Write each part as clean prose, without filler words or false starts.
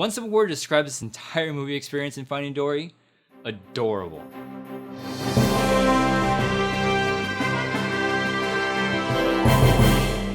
One simple word to describe this entire movie experience in Finding Dory: adorable.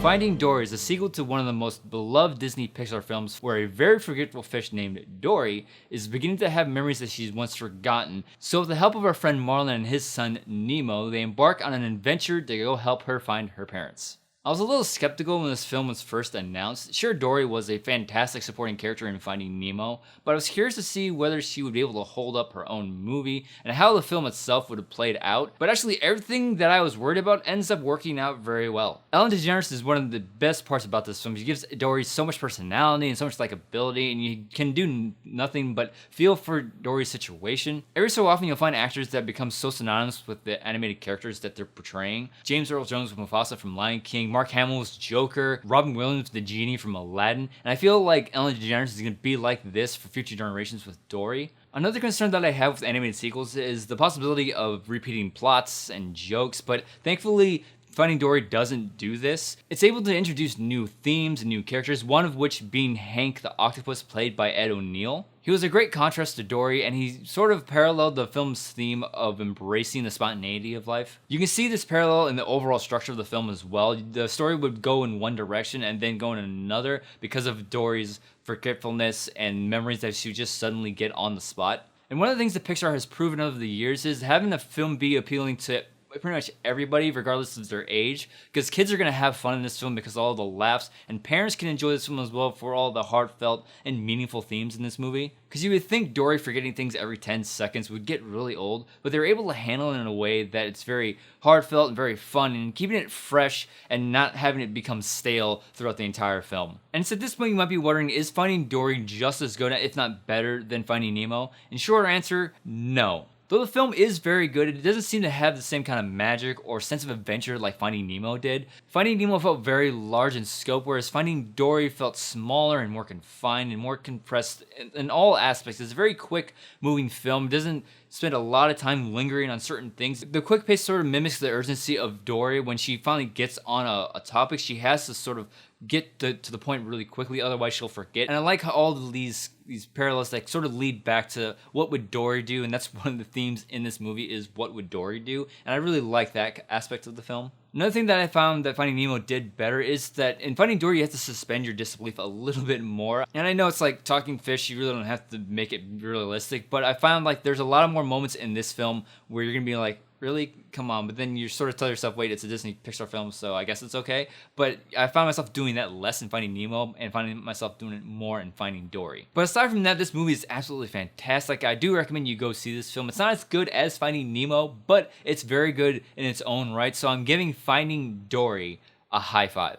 Finding Dory is a sequel to one of the most beloved Disney Pixar films where a very forgetful fish named Dory is beginning to have memories that she's once forgotten. So with the help of our friend Marlin and his son Nemo, they embark on an adventure to go help her find her parents. I was a little skeptical when this film was first announced. Sure, Dory was a fantastic supporting character in Finding Nemo, but I was curious to see whether she would be able to hold up her own movie and how the film itself would have played out. But actually, everything that I was worried about ends up working out very well. Ellen DeGeneres is one of the best parts about this film. She gives Dory so much personality and so much likability, and you can do nothing but feel for Dory's situation. Every so often, you'll find actors that become so synonymous with the animated characters that they're portraying. James Earl Jones with Mufasa from Lion King, Mark Hamill's Joker, Robin Williams the Genie from Aladdin, and I feel like Ellen DeGeneres is going to be like this for future generations with Dory. Another concern that I have with animated sequels is the possibility of repeating plots and jokes, but thankfully Finding Dory doesn't do this. It's able to introduce new themes and new characters, one of which being Hank the Octopus, played by Ed O'Neill. He was a great contrast to Dory, and he sort of paralleled the film's theme of embracing the spontaneity of life. You can see this parallel in the overall structure of the film as well. The story would go in one direction and then go in another because of Dory's forgetfulness and memories that she would just suddenly get on the spot. And one of the things that Pixar has proven over the years is having a film be appealing to pretty much everybody regardless of their age, because kids are going to have fun in this film because of all the laughs, and parents can enjoy this film as well for all the heartfelt and meaningful themes in this movie. Because you would think Dory forgetting things every 10 seconds would get really old, but they're able to handle it in a way that it's very heartfelt and very fun, and keeping it fresh and not having it become stale throughout the entire film. And so at this point you might be wondering, is Finding Dory just as good, if not better, than Finding Nemo? And short answer, no. Though the film is very good, it doesn't seem to have the same kind of magic or sense of adventure like Finding Nemo did. Finding Nemo felt very large in scope, whereas Finding Dory felt smaller and more confined and more compressed in all aspects. It's a very quick moving film. It doesn't spend a lot of time lingering on certain things. The quick pace sort of mimics the urgency of Dory. When she finally gets on a topic, she has to sort of get to the point really quickly, otherwise she'll forget. And I like how all of these parallels that sort of lead back to what would Dory do, and that's one of the themes in this movie is what would Dory do, and I really like that aspect of the film. Another thing that I found that Finding Nemo did better is that in Finding Dory you have to suspend your disbelief a little bit more. And I know it's like talking fish, you really don't have to make it realistic, but I found like there's a lot of more moments in this film where you're gonna be like, really? Come on. But then you sort of tell yourself, wait, it's a Disney Pixar film, so I guess it's okay. But I found myself doing that less in Finding Nemo and finding myself doing it more in Finding Dory. But aside from that, this movie is absolutely fantastic. I do recommend you go see this film. It's not as good as Finding Nemo, but it's very good in its own right. So I'm giving Finding Dory a high five.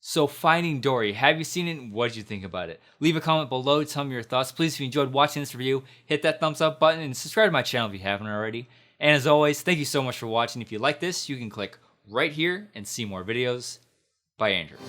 So Finding Dory, have you seen it? What did you think about it? Leave a comment below, tell me your thoughts. Please, if you enjoyed watching this review, hit that thumbs up button and subscribe to my channel if you haven't already. And as always, thank you so much for watching. If you like this, you can click right here and see more videos. Bye, Andrew.